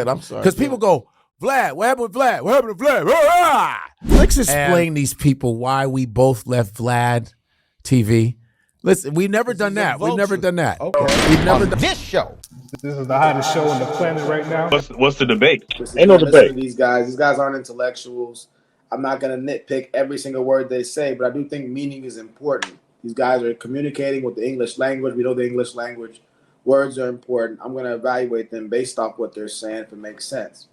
I'm sorry. Because people go, Vlad, what happened with Vlad? What happened to Vlad? Let's explain these people why we both left Vlad TV. Listen, we've never done that. We've never done that. Okay. We've never done this show. This is the hottest show on the planet right now. What's the debate? Ain't no debate. These guys aren't intellectuals. I'm not going to nitpick every single word they say, but I do think meaning is important. These guys are communicating with the English language. We know the English language. Words are important. I'm going to evaluate them based off what they're saying if it makes sense.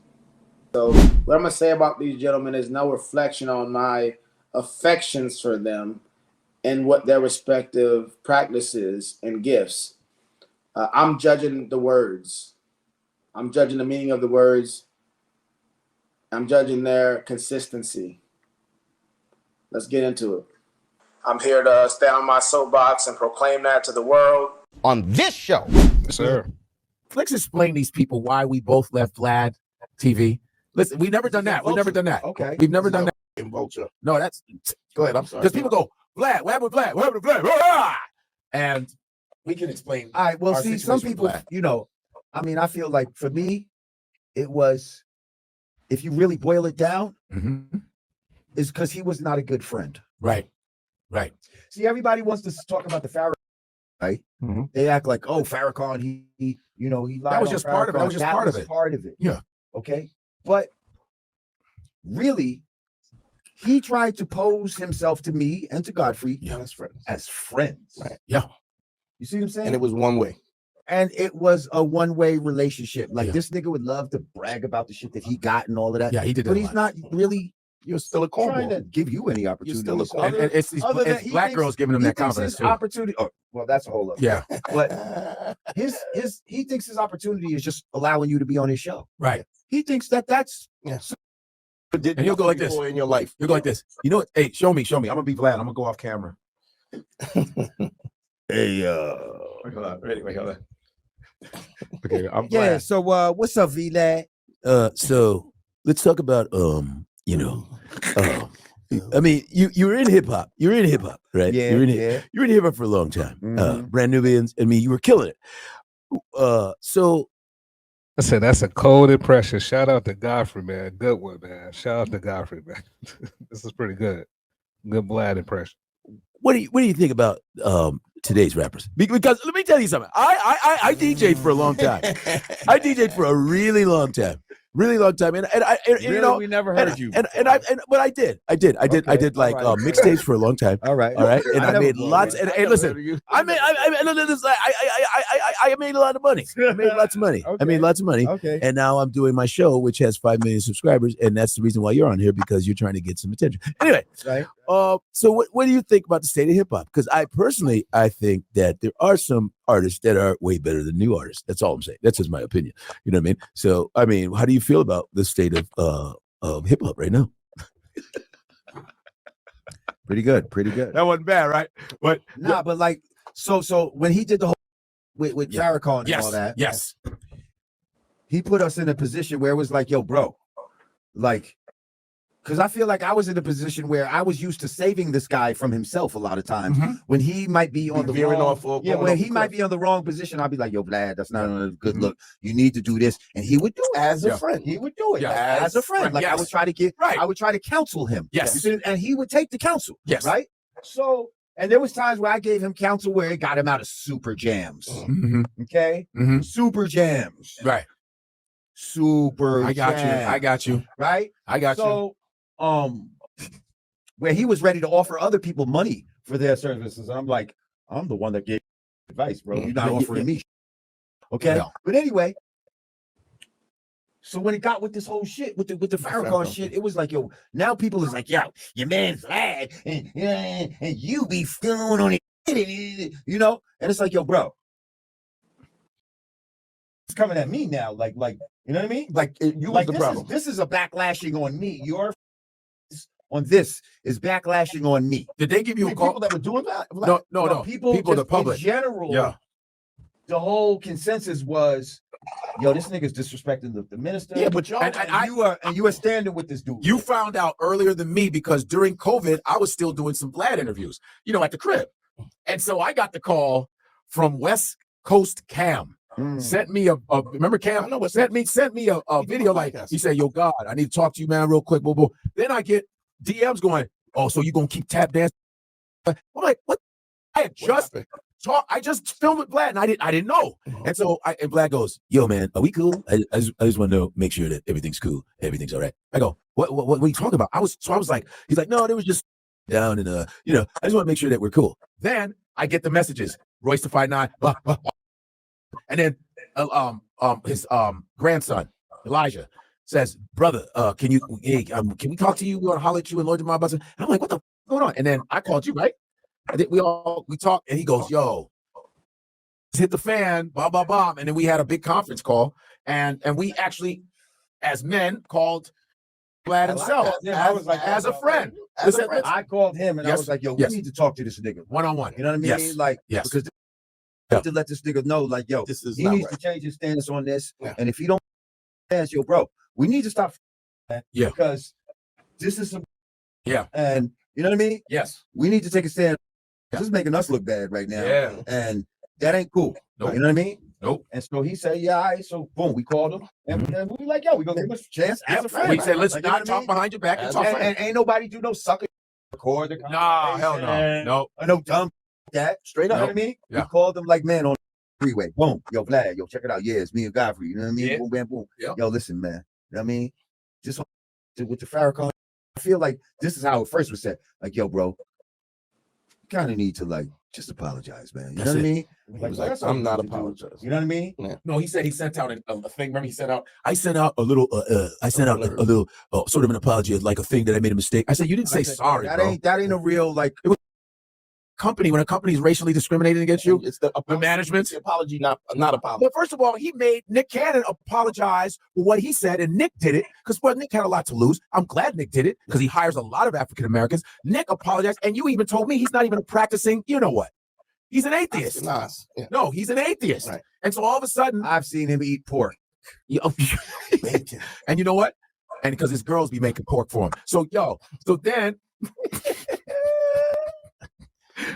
So what I'm going to say about these gentlemen is no reflection on my affections for them and what their respective practices and gifts. I'm judging the words. I'm judging the meaning of the words. I'm judging their consistency. Let's get into it. I'm here to stand on my soapbox and proclaim that to the world. On this show. Yes, sir. Let's explain these people why we both left Vlad TV. Listen, we've never done that. We've never done that. Okay. We've never done that. Vulture. No, that's... Go ahead. I'm sorry. Because people go, Vlad, what happened with Vlad? What happened with Vlad? And we can explain. All right. Well, our see, some situation with people, Vlad. you know, I mean, I feel like for me, it was, if you really boil it down, is because he was not a good friend. Right. Right. See, everybody wants to talk about the Farrakhan, right? They act like, oh, Farrakhan, he you know, he lied. That was on just part of it. That was just part of it. Part of it. Yeah. Okay. But really, he tried to pose himself to me and to Godfrey as friends. Right. Yeah. You see what I'm saying? And it was one way. And it was a one-way relationship. Like Yeah. this nigga would love to brag about the shit that he got and all of that. Yeah, he did that But a he's lot. not really You're still a trying to cornball. give you any opportunity. still a And it's he black thinks- girls giving him he that thinks confidence his too. opportunity. Oh, well, that's a whole other. Yeah. But he thinks his opportunity is just allowing you to be on his show. Right. He thinks that's And he'll go like this. in your life. You go like this. You know what? Hey, show me. I'm gonna be Vlad. I'm gonna go off camera. Hey, Wait, hold on. Ready? Wait, hold on. Okay, I'm yeah. Vlad. So what's up, Vlad? So let's talk about I mean, you were in hip hop. You're in hip hop, right? Yeah, You're in yeah. You're in hip hop for a long time. Mhm. Brand Nubians. I mean, you were killing it. So I said that's a cold impression. Shout out to Godfrey, man. Good one, man. Shout out to Godfrey, man. This is pretty good. Good Vlad impression. what do you think about today's rappers? Because let me tell you something. I DJ'd for a long time. I DJ'd for a really long time. Really long time, and Really? you know, We never heard you. but I did Okay, like all right. mixtapes for a long time. All right. All right, and I never made bought lots. one. And hey, listen, I made a lot of money. I made lots of money. I made lots of money. Okay. And now I'm doing my show, which has 5 million subscribers, and that's the reason why you're on here, because you're trying to get some attention. Anyway, Right. so what do you think about the state of hip hop? Because I think that there are some artists that are way better than new artists. That's all I'm saying. That's just my opinion. You know what I mean? So I mean, how do you feel about the state of hip hop right now? Pretty good. Pretty good. That wasn't bad, right? But Nah, but like, so when he did the whole with Yeah. Farrakhan and all that, yes, he put us in a position where it was like, yo, bro, like, because I feel like I was in a position where I was used to saving this guy from himself a lot of times. When he might be on the Veering wrong, off or yeah, going when off he the might cliff. be on the wrong position, I'd be like, yo, Vlad, that's not a good look. You need to do this, and he would do it As a Yeah. friend. He would do it Yeah. as a friend. Like I Yes. would try to get, Right. I would try to counsel him. Yes. You see, and he would take the counsel. Yes. Right. So, and there was times where I gave him counsel where it got him out of super jams. Mhm. Okay, Mhm. super jams. Right. Super. I got you. jams, I got you. Right. I got you. So, where he was ready to offer other people money for their services, and I'm like, I'm the one that gave advice, bro. You're not Yeah, offering me. Okay. Yeah. But anyway. So when it got with this whole shit, with the Farrakhan shit, it was like, yo, now people is like, yo, your man Vlad, and you be feeling on it, you know? And it's like, yo, bro, it's coming at me now, like, you know what I mean? Like you Like was the problem. this is a backlashing on me. Your on this is backlashing on me. Did they give you a People call? that were doing that. No. People the just public. in general, Yeah. the whole consensus was, yo, this nigga's disrespecting the minister. Yeah, but y'all. And you are standing with this dude. You found out earlier than me because during COVID, I was still doing some Vlad interviews, at the crib. And so I got the call from West Coast Cam. sent me a remember Cam? I know what sent me a video like he said, "Yo, God, I need to talk to you, man, real quick." Boo, boo. Then I get DMs going, "Oh, so you gonna keep tap dancing?" I'm like, "What?" I had just I just filmed with Vlad, and I didn't know. And so and Vlad goes, "Yo, man, are we cool? I just want to make sure that everything's cool, everything's all right." I go, "What are you talking about?" I was like, he's like, "No, there was just down and I just want to make sure that we're cool." Then I get the messages, Royce to Fight 9, blah, blah, blah. And then his grandson Elijah says, "Brother, can we talk to you? We want to holler at you and Lord Jamal Buzzer." And I'm like, "What the f going on?" And then I called you, right? I think we talked, and he goes, "Yo, hit the fan, blah blah blah." And then we had a big conference call, and we actually, as men, called Vlad himself as a friend. I called him and I was like, "Yo, we need to talk to this nigga one-on-one." You know what I mean? Yes. Like, yes, because to let this nigga know, like, yo, This is he not needs right. to change his stance on this. Yeah. And if he don't stance, yo, bro, we need to stop. Yeah. Because this is some. Yeah. And you know what I mean? Yes. We need to take a stand. This is making us look bad right now. Yeah. And that ain't cool. Nope. You know what I mean? Nope. And so he said, "Yeah, all right." So boom, we called him, and we like, "Yo, we gonna give us a chance as a friend." We said, "Let's Like, you know not what I talk mean? behind your back and talk." And ain't nobody do no sucker record the Nah, hell no, conversation, no. or no dumb that straight up. You know what I mean? Yeah. We called them like, man, on the freeway. Boom, yo, Vlad, yo, check it out. Yeah, it's me and Godfrey. You know what I mean? Yeah. Boom, bam, boom. Yeah. Yo, listen, man. You know what I mean? Just with the Farrakhan, I feel like this is how it first was said. Like, yo, bro, you kind of need to like just apologize, man. You That's know what I it. mean? He was like, that's all "I'm you not need to do. apologizing." You know what I mean? No, he said he sent out a thing. Remember, he sent out. I sent out a little. I sent out a little sort of an apology, like a thing that I made a mistake. I said, "You didn't say sorry, That bro." ain't a real like. Company when a company's racially discriminating against you, It's the management. the apology, not apology. Well, first of all, he made Nick Cannon apologize for what he said, and Nick did it because Nick had a lot to lose. I'm glad Nick did it because he hires a lot of African Americans. Nick apologized, and you even told me he's not even a practicing. You know what? He's an atheist. Nas. Yeah. No, he's an atheist. Right. And so all of a sudden, I've seen him eat pork. and you know what? And because his girls be making pork for him. So then.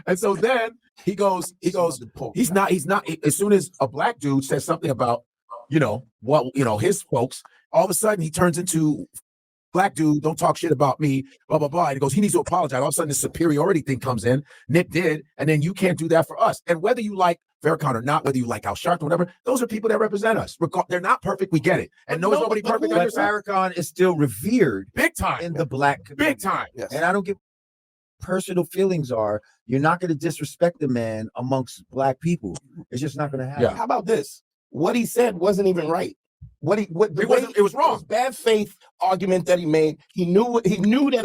And so then he goes, he's not, as soon as a black dude says something about, his folks, all of a sudden he turns into black dude, don't talk shit about me, blah, blah, blah. And he goes, he needs to apologize. All of a sudden the superiority thing comes in. Nick did, and then you can't do that for us. And whether you like Farrakhan or not, whether you like Al Sharpton or whatever, those are people that represent us. They're not perfect, we get it. And there's nobody perfect. But Farrakhan is still revered big time in the black community. Big time. Yes. And I don't get personal feelings are, you're not going to disrespect the man amongst black people. It's just not going to happen. Yeah. How about this? What he said wasn't even right. It was wrong. It was bad faith argument that he made. He knew that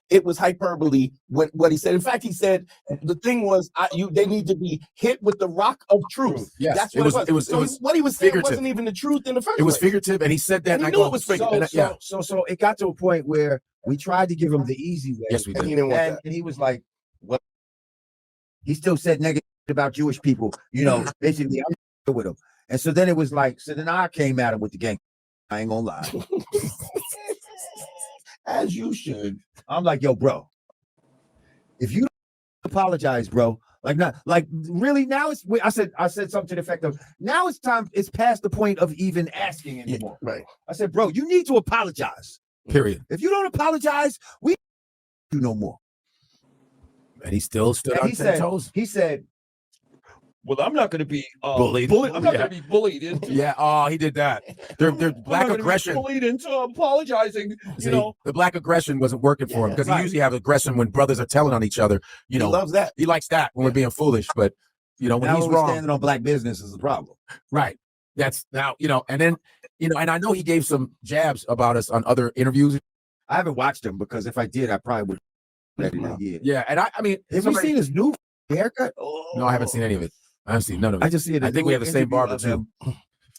it was hyperbole what he said. In fact, he said the thing was they need to be hit with the rock of truth. Yes, that's what it was. What he was saying figurative. wasn't even the truth in the first It was place. figurative, and he said that, And and he I knew go, it was figurative. So it got to a point where we tried to give him the easy way. Yes, we And did. he didn't want And, that. and he was like, "What?" He still said negative about Jewish people. Basically, I'm with him. And so then it was like, then I came at him with the gang. I ain't gonna lie. As you should. I'm like, yo, bro, if you don't apologize, bro, really now I said something to the effect of, now it's past the point of even asking anymore. Yeah, right. I said, bro, you need to apologize. Period. If you don't apologize, we do no more. And he still stood And on he 10 said, toes. He said, well, I'm not going to be Bullied. I'm not Yeah. going to be bullied into Yeah. Oh, he did that. Their black aggression. bullied into apologizing. See, the black aggression wasn't working for him because he usually have aggression when brothers are telling on each other. He loves that. He likes that when we're being foolish. But when now he's we're wrong, standing on black business is the problem. right? That's now and then and I know he gave some jabs about us on other interviews. I haven't watched him because if I did, I probably would. Yeah, and I mean, have you seen his new haircut? No, I haven't seen any of it. I haven't seen none of it. I just see it. I think we have the same barber too.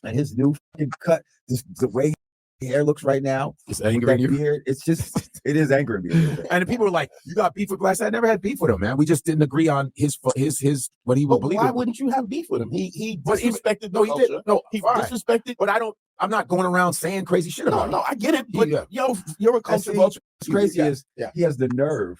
And his new cut, the way his hair looks right now, It's with angering that you. beard, it is angering me a little bit. And the people were like, "You got beef with Glass?" I never had beef with him, man. We just didn't agree on his what he would believe. Why wouldn't you have beef with him? He But disrespected the No, he culture. did. No, He fine. disrespected. But I'm not going around saying crazy shit about him. No, I get it. But Yeah. you're a culture vulture. What's crazy is Yeah. he has the nerve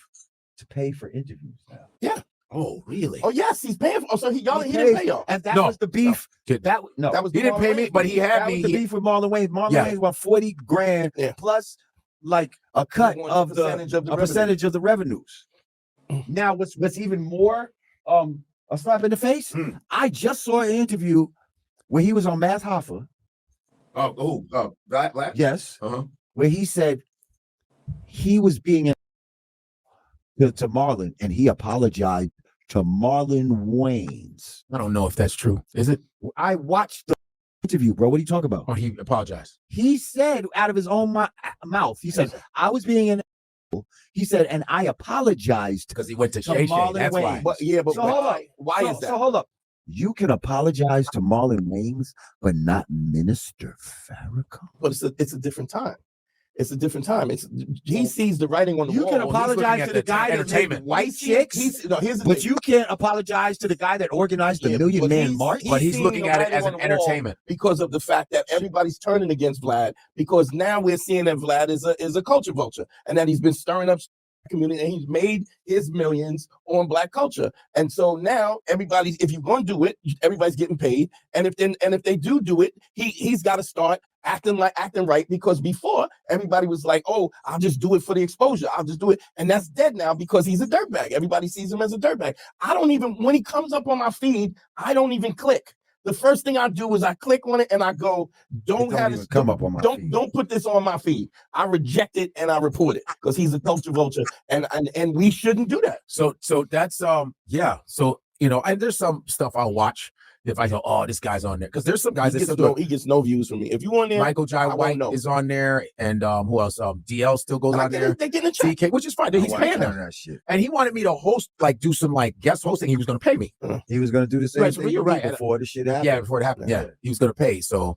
to pay for interviews now. Yeah. Oh, really? Oh yes, he's paying for. Oh, so he He didn't paid, pay y'all. and that No, was the beef. Kid. That was He the didn't pay Marlon me, Wayans but he had that me. was the beef with Marlon Wayans. Marlon Yeah. Wayans want 40 grand Yeah. plus like a cut wanted of a the percentage of the a revenue. percentage of the revenues. Now, what's even more a slap in the face? Mm. I just saw an interview where he was on Matt Hoffa. Vlad? Yes, Uh-huh. where he said he was being to Marlon, and he apologized to Marlon Wayans. I don't know if that's true. Is it? I watched the interview, bro. What are you talking about? Or he apologized? He said out of his own mouth, he said, I was being an asshole. He said, and I apologized Because he went to to Shay Shay. Marlon That's Wayans. why. But yeah, but So hold up. why is that? So hold up. You can apologize to Marlon Wayans, but not Minister Farrakhan. But it's a different time. It's a different time. He sees the writing on the You wall. can he's looking apologize at to the the guy that made entertainment. white chicks, Here's the but thing. you can't apologize to the guy that organized the Yeah, Million but Man he's- March. But he's seeing looking the at it writing as on an the wall entertainment. because of the fact that everybody's turning against Vlad, because now we're seeing that Vlad is a culture vulture, and that he's been stirring up community, and he's made his millions on Black culture. And so now everybody's, if you're going to do it, everybody's getting paid. And if they do it, he's got to start acting right, because before everybody was like, oh, I'll just do it for the exposure, I'll just do it, and that's dead now because he's a dirtbag. Everybody sees him as a dirtbag. I don't even, when he comes up on my feed, I don't even click. The first thing I do is I click on it and I go, don't have this, come up on my feed. Don't put this on my feed. I reject it and I report it because he's a culture vulture, and we shouldn't do that. So that's yeah. So and there's some stuff I'll watch if I go, oh, this guy's on there, because there's some guys that still do it. He gets no views from me. If you on there, Michael Jai I White won't know. is on there, and who else? DL still goes on there. They getting a check. TK, which is fine. He's paying them. that shit. And he wanted me to host, do some guest hosting. He was going to pay me. He was going to do the same Right, so thing you're to me right. before the shit happened. Yeah, before it happened. Yeah, he was going to pay. So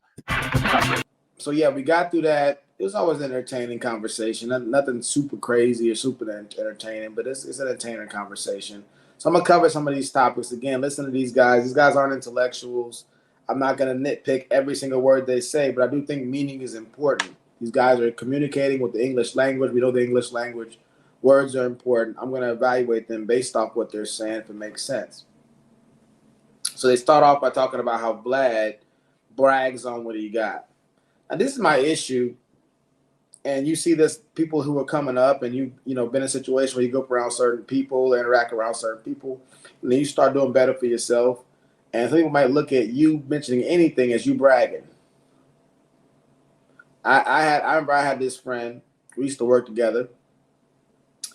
So we got through that. It was always an entertaining conversation. Nothing super crazy or super entertaining, but it's an entertaining conversation. So I'm gonna cover some of these topics again. Listen to these guys. These guys aren't intellectuals. I'm not gonna nitpick every single word they say, but I do think meaning is important. These guys are communicating with the English language. We know the English language. Words are important. I'm gonna evaluate them based off what they're saying if it makes sense. So they start off by talking about how Vlad brags on what he got. Now this is my issue. And you see this, people who are coming up, and you been in a situation where you go up around certain people, interact around certain people, and then you start doing better for yourself. And some people might look at you mentioning anything as you bragging. I remember I had this friend. We used to work together,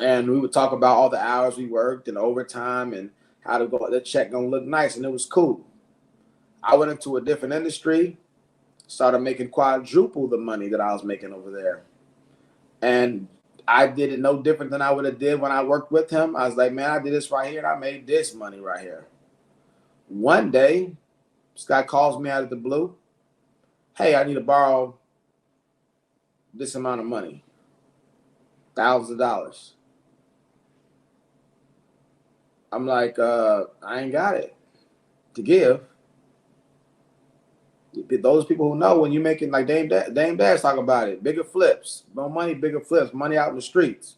and we would talk about all the hours we worked and overtime and how the check gonna look nice, and it was cool. I went into a different industry, started making quadruple the money that I was making over there. And I did it no different than I would have did when I worked with him. I was like, man, I did this right here, and I made this money right here. One day, this guy calls me out of the blue. Hey, I need to borrow this amount of money, thousands of dollars. I'm like, I ain't got it to give. Those people who know, when you're making, like Dame Dash talk about it, bigger flips, more money, bigger flips, money out in the streets.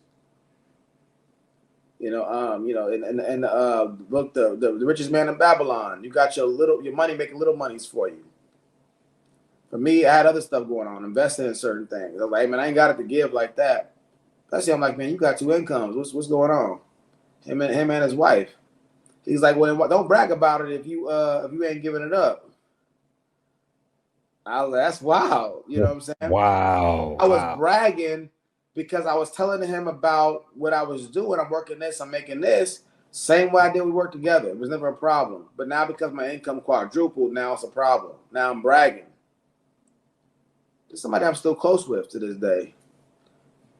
And look, the richest man in Babylon. You got your money making little monies for you. For me, I had other stuff going on, investing in certain things. I was like, hey, man, I ain't got it to give like that. That's I'm like, man, you got two incomes. What's going on? Him and his wife. He's like, well, don't brag about it if you ain't giving it up. I was like, that's wild. You know what I'm saying? Wow. I was bragging because I was telling him about what I was doing. I'm working this, I'm making this. Same way I did, we worked together. It was never a problem. But now because my income quadrupled, now it's a problem. Now I'm bragging. It's somebody I'm still close with to this day.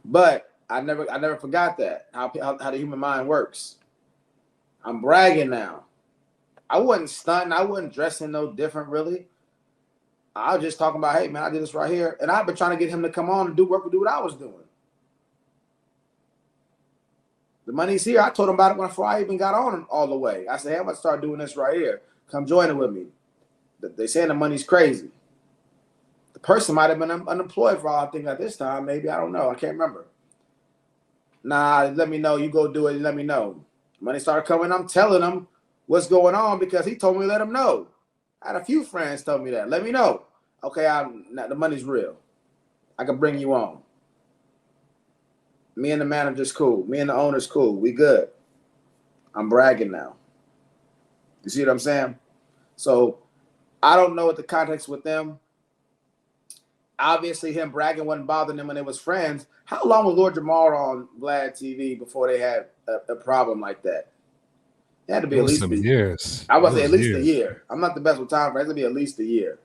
But I never forgot that, how the human mind works. I'm bragging now. I wasn't stunting. I wasn't dressing no different, really. I was just talking about, hey, man, I did this right here. And I've been trying to get him to come on and do what I was doing. The money's here. I told him about it before I even got on all the way. I said, hey, I'm going to start doing this right here. Come join it with me. They saying the money's crazy. The person might have been unemployed for all I think at this time. Maybe, I don't know. I can't remember. Nah, let me know. You go do it and let me know. Money started coming. I'm telling him what's going on because he told me to let him know. I had a few friends tell me that. Let me know. Okay, the money's real. I can bring you on. Me and the manager's cool. Me and the owner's cool. We good. I'm bragging now. You see what I'm saying? So I don't know what the context with them. Obviously, him bragging wasn't bothering them when they was friends. How long was Lord Jamar on VladTV before they had a problem like that? It had to be It at was least some a years. I was It say at was least a years. year. I'm not the best with time, but it had to be at least a year.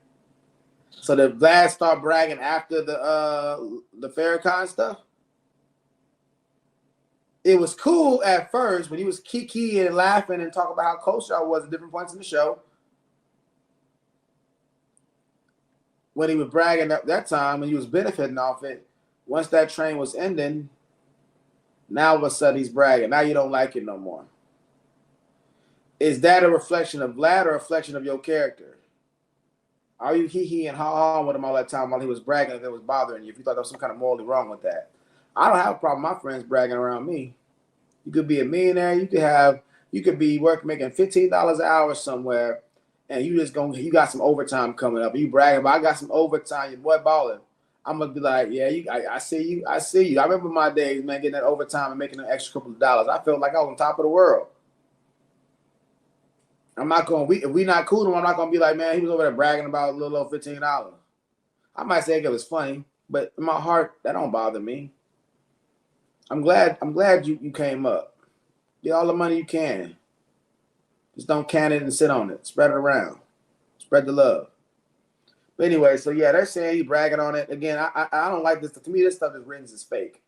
So did Vlad start bragging after the Farrakhan stuff? It was cool at first when he was kiki and laughing and talking about how close y'all was at different points in the show. When he was bragging at that time, when he was benefiting off it, once that train was ending, now all of a sudden he's bragging. Now you don't like it no more. Is that a reflection of Vlad or a reflection of your character? Are you hee and ha with him all that time while he was bragging if it was bothering you? If you thought there was some kind of morally wrong with that, I don't have a problem with my friends bragging around me. You could be a millionaire. You could be making $15 an hour somewhere, and you got some overtime coming up. You bragging about I got some overtime. Your boy balling. I'm gonna be like, yeah, I see you. I see you. I remember my days, man, getting that overtime and making an extra couple of dollars. I felt like I was on top of the world. I'm not going. If we not cool, I'm not gonna be like, man, he was over there bragging about a little over $15. I might say it was funny, but in my heart, that don't bother me. I'm glad you came up. Get all the money you can. Just don't can it and sit on it. Spread it around. Spread the love. But anyway, so yeah, they're saying he's bragging on it. Again, I don't like this. To me, this stuff is written as fake.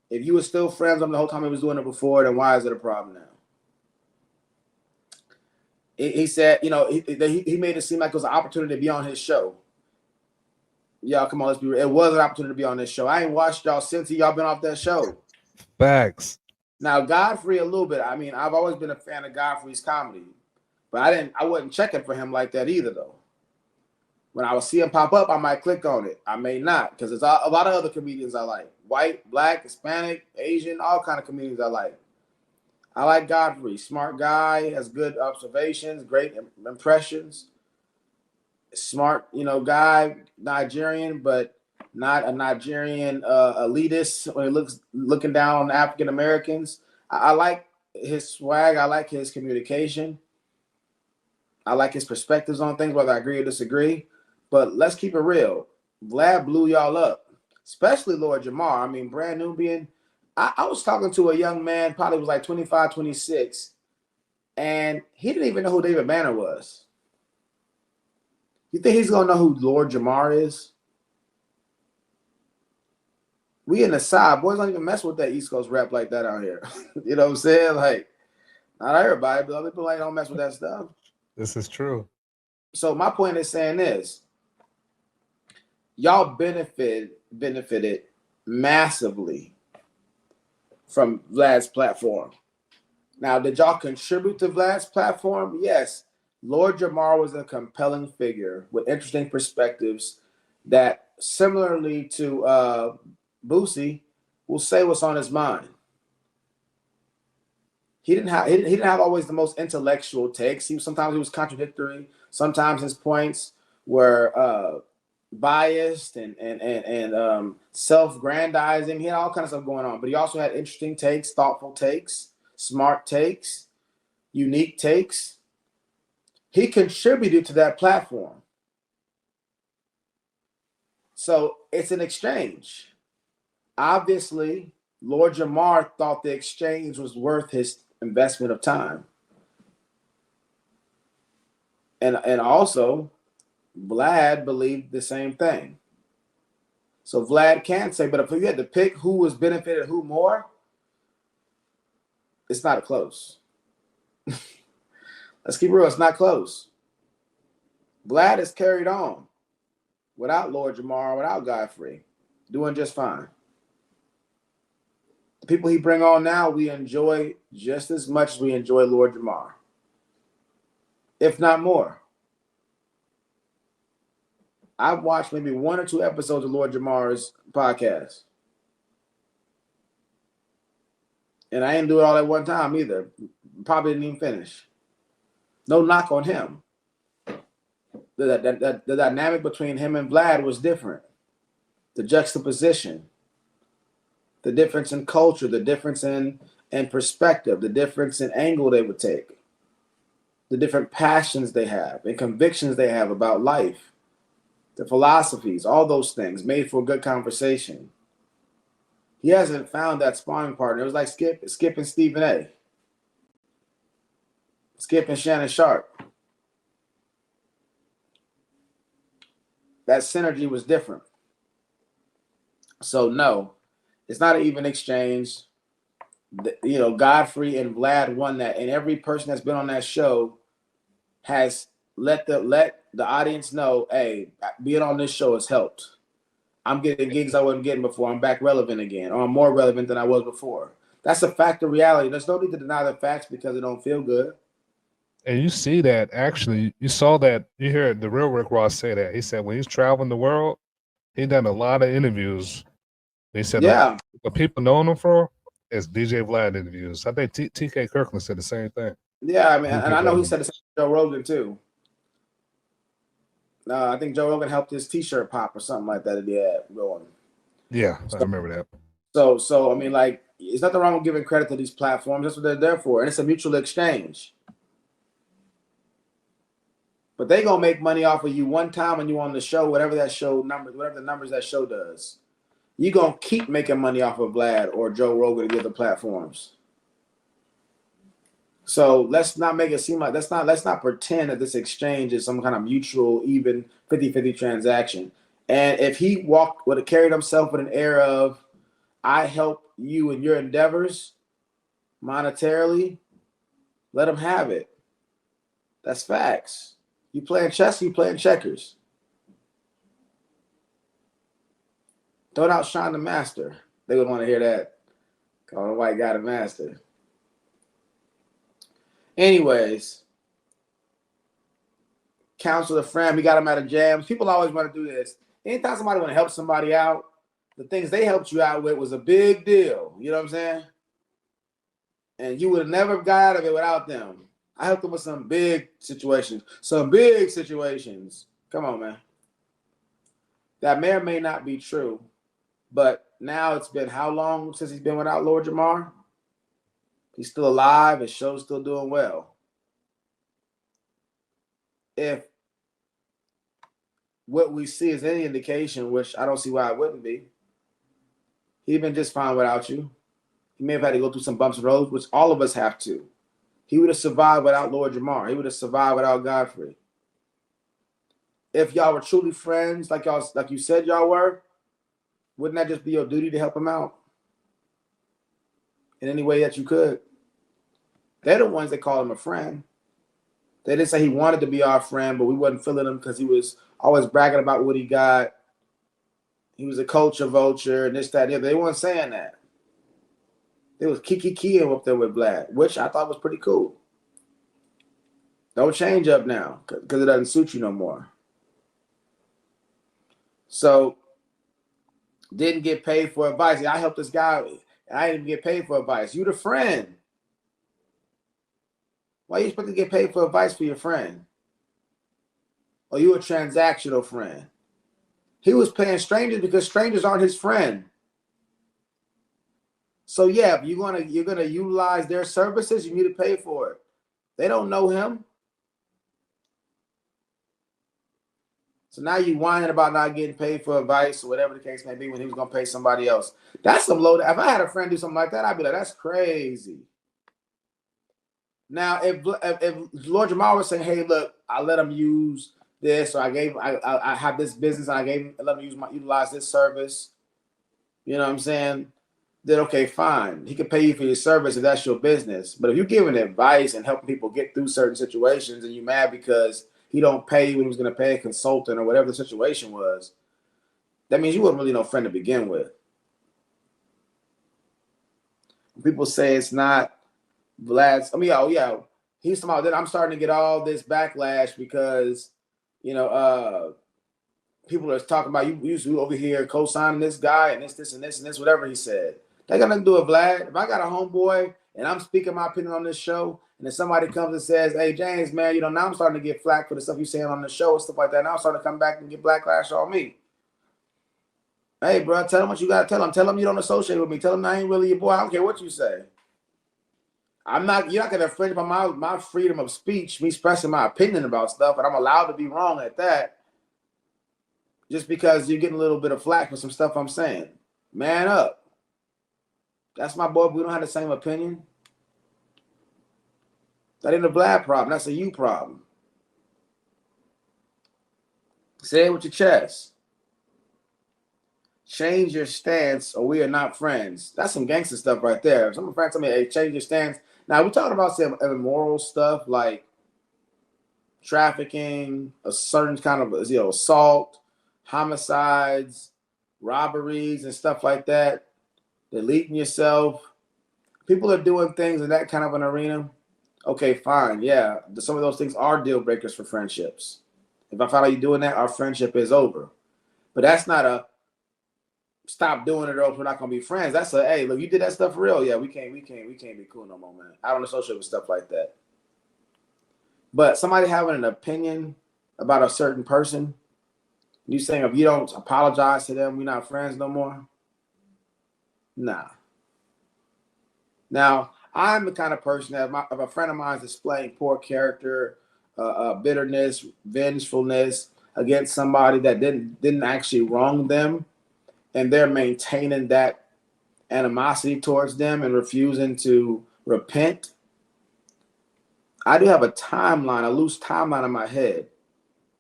If you were still friends with him the whole time he was doing it before, then why is it a problem now? He said, he made it seem like it was an opportunity to be on his show. Y'all, come on, let's be real. It was an opportunity to be on this show. I ain't watched y'all since y'all been off that show. Facts. Now, Godfrey, a little bit. I mean, I've always been a fan of Godfrey's comedy, but I wasn't checking for him like that either, though. When I would see him pop up, I might click on it. I may not, because there's a lot of other comedians I like. White, black, Hispanic, Asian, all kind of comedians I like. I like Godfrey. Smart guy, has good observations, great impressions. Smart, guy, Nigerian, but not a Nigerian elitist when he looking down on African Americans. I like his swag. I like his communication. I like his perspectives on things, whether I agree or disagree. But let's keep it real. Vlad blew y'all up, especially Lord Jamar. I mean, brand new being. I was talking to a young man, probably was like 25, 26, and he didn't even know who David Banner was. You think he's gonna know who Lord Jamar is? We in the side, boys don't even mess with that East Coast rap like that out here. You know what I'm saying? Like, not everybody, but other people don't mess with that stuff. This is true. So my point is saying this: y'all benefited massively from Vlad's platform. Now, did y'all contribute to Vlad's platform? Yes. Lord Jamar was a compelling figure with interesting perspectives that, similarly to Boosie, will say what's on his mind. He didn't have always the most intellectual takes. Sometimes he was contradictory. Sometimes his points were biased and self-grandizing. He had all kinds of stuff going on, but he also had interesting takes, thoughtful takes, smart takes, unique takes. He contributed to that platform. So it's an exchange. Obviously, Lord Jamar thought the exchange was worth his investment of time. And also, Vlad believed the same thing. So Vlad can say, but if you had to pick who was benefited who more, it's not close. Let's keep it real. It's not close. Vlad is carried on without Lord Jamar, without Godfrey, doing just fine. The people he bring on now, we enjoy just as much as we enjoy Lord Jamar, if not more. I've watched maybe 1 or 2 episodes of Lord Jamar's podcast. And I didn't do it all at one time either. Probably didn't even finish. No knock on him. The dynamic between him and Vlad was different. The juxtaposition, the difference in culture, the difference in perspective, the difference in angle they would take, the different passions they have and convictions they have about life, the philosophies, all those things made for a good conversation. He hasn't found that sparring partner. It was like Skip and Stephen A. Skip and Shannon Sharp. That synergy was different. So no, it's not an even exchange. You know, Godfrey and Vlad won that, and every person that's been on that show has let the audience know, hey, being on this show has helped. I'm getting gigs I wasn't getting before. I'm back relevant again, or I'm more relevant than I was before. That's a fact of reality. There's no need to deny the facts because it don't feel good. And you see that actually, you saw that, you hear the real Rick Ross say that. He said when he's traveling the world, he done a lot of interviews. He said Yeah, what people know him for is DJ Vlad interviews. I think TK Kirkland said the same thing. yeah. I mean, TK and I know he Vlad. said the same to Joe Rogan too. I think Joe Rogan helped his T-shirt pop or something like that. He had going. Yeah, I remember that. So I mean, like, there's nothing wrong with giving credit to these platforms. That's what they're there for, and it's a mutual exchange. But they gonna make money off of you one time when you on the show, whatever that show numbers, whatever the numbers that show does. You gonna keep making money off of Vlad or Joe Rogan to the other platforms. So let's not make it seem like let's not pretend that this exchange is some kind of mutual, even 50-50 transaction. And if he would have carried himself with an air of, I help you in your endeavors monetarily, let him have it. That's facts. You playing chess, you playing checkers. Don't outshine the master. They would want to hear that. Calling a white guy the master. Anyways, counsel a friend. We got him out of jams. People always want to do this. Anytime somebody want to help somebody out, the things they helped you out with was a big deal. You know what I'm saying? And you would have never got out of it without them. I helped them with some big situations. Some big situations. Come on, man. That may or may not be true. But now it's been how long since he's been without Lord Jamar? He's still alive. His show's still doing well. If what we see is any indication, which I don't see why it wouldn't be, he'd been just fine without you. He may have had to go through some bumps and roads, which all of us have to. He would have survived without Lord Jamar. He would have survived without Godfrey. If y'all were truly friends, like you said y'all were, wouldn't that just be your duty to help him out in any way that you could? They're the ones that call him a friend. They didn't say he wanted to be our friend, but we wasn't feeling him because he was always bragging about what he got. He was a culture vulture and this, that, and the other. They weren't saying that. They was keying up there with Vlad, which I thought was pretty cool. Don't change up now because it doesn't suit you no more. So, didn't get paid for advice. I helped this guy. I didn't get paid for advice. You the friend. Why you expect to get paid for advice for your friend? Or you a transactional friend? He was paying strangers because strangers aren't his friend. So yeah, if you're gonna utilize their services, you need to pay for it. They don't know him. So now you whining about not getting paid for advice or whatever the case may be when he was gonna pay somebody else. That's some low. If I had a friend do something like that, I'd be like, that's crazy. Now, if Lord Jamal was saying, hey, look, I let him use this, or I have this business, and I let him utilize this service. You know what I'm saying? Then okay, fine. He can pay you for your service if that's your business. But if you're giving advice and helping people get through certain situations, and you're mad because he don't pay you when he was going to pay a consultant or whatever the situation was, that means you wasn't really no friend to begin with. People say it's not Vlad's. I mean, oh yeah, he's talking about that. I'm starting to get all this backlash because, people are talking about you over here co-signing this guy and this and this and this, whatever he said. They got nothing to do with Vlad. If I got a homeboy and I'm speaking my opinion on this show, and then somebody comes and says, "Hey, James, man, now I'm starting to get flack for the stuff you're saying on the show and stuff like that. Now I'm starting to come back and get backlash on me." Hey, bro, tell them what you got to tell them. Tell them you don't associate with me. Tell them I ain't really your boy. I don't care what you say. You're not going to infringe on my freedom of speech, me expressing my opinion about stuff, and I'm allowed to be wrong at that just because you're getting a little bit of flack for some stuff I'm saying. Man up. That's my boy. We don't have the same opinion. That ain't a Vlad problem. That's a you problem. Say it with your chest. Change your stance or we are not friends. That's some gangster stuff right there. If some friends tell me, hey, change your stance. Now, we're talking about some immoral stuff like trafficking, a certain kind of assault, homicides, robberies, and stuff like that. Deleting yourself. People are doing things in that kind of an arena. Okay, fine. Yeah, some of those things are deal breakers for friendships. If I find out you doing that, our friendship is over. But that's not a stop doing it or else we're not gonna be friends. That's a hey, look, you did that stuff for real. Yeah, we can't be cool no more, man. I don't associate with stuff like that. But somebody having an opinion about a certain person, you saying if you don't apologize to them, we're not friends no more. Nah. Now, I'm the kind of person that if a friend of mine is displaying poor character, bitterness, vengefulness against somebody that didn't actually wrong them, and they're maintaining that animosity towards them and refusing to repent, I do have a timeline, a loose timeline in my head.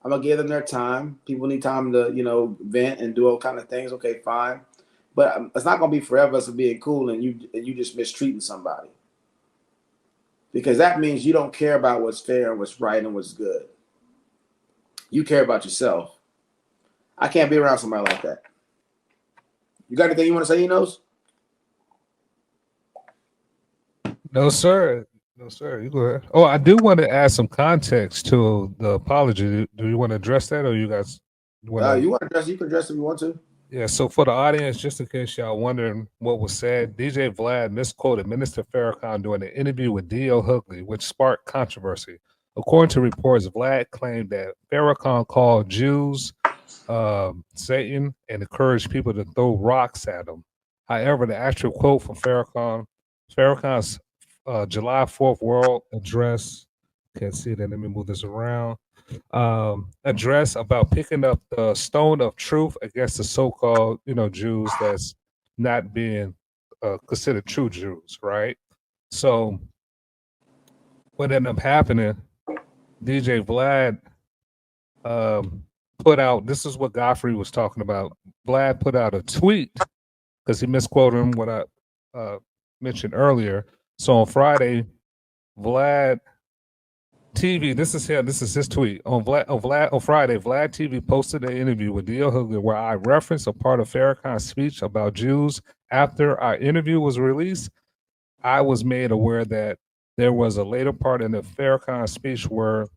I'm going to give them their time. People need time to, vent and do all kind of things. Okay, fine. But it's not going to be forever us being cool and you just mistreating somebody. Because that means you don't care about what's fair and what's right and what's good. You care about yourself. I can't be around somebody like that. You got anything you want to say, Enos? No, sir. No, sir. You go ahead. Oh, I do want to add some context to the apology. Do you want to address that, or you guys? You want to address? You can address if you want to. Yeah. So for the audience, just in case y'all wondering what was said, DJ Vlad misquoted Minister Farrakhan during an interview with D.L. Hughley, which sparked controversy. According to reports, Vlad claimed that Farrakhan called Jews Satan and encouraged people to throw rocks at him. However, the actual quote from Farrakhan's July 4th World Address, can't see that, let me move this around, address about picking up the stone of truth against the so-called, Jews that's not being considered true Jews, right? So what ended up happening, DJ Vlad put out, this is what Godfrey was talking about. Vlad put out a tweet because he misquoted him what I mentioned earlier. So on Friday, Vlad TV, this is his tweet. On Friday, Vlad TV posted an interview with D.L. Hughley where I referenced a part of Farrakhan's speech about Jews. After our interview was released, I was made aware that there was a later part in the Farrakhan speech where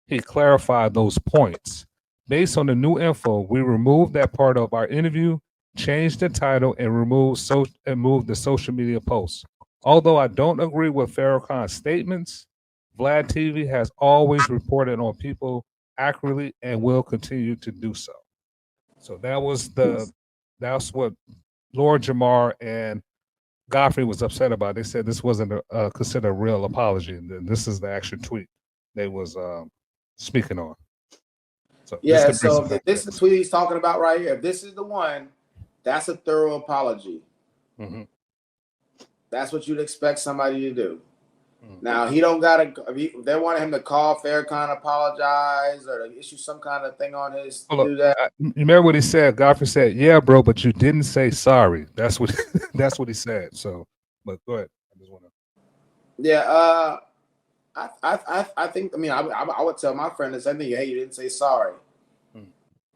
he clarified those points. Based on the new info, we removed that part of our interview, changed the title, and moved the social media posts. Although I don't agree with Farrakhan's statements, Vlad TV has always reported on people accurately and will continue to do so. So that's what Lord Jamar and Godfrey was upset about. They said this wasn't considered a real apology. This is the actual tweet they was speaking on. So yeah, this is the tweet he's talking about right here. If this is the one, that's a thorough apology. Mm-hmm. That's what you'd expect somebody to do. Mm-hmm. Now, he don't got to, they wanted him to call Farrakhan, apologize, or to issue some kind of thing on his, do that. You remember what he said? Godfrey said, yeah, bro, but you didn't say sorry. That's what he said. So, but go ahead. I just want to. Yeah, I think, I would tell my friend the same thing. Hey, you didn't say sorry.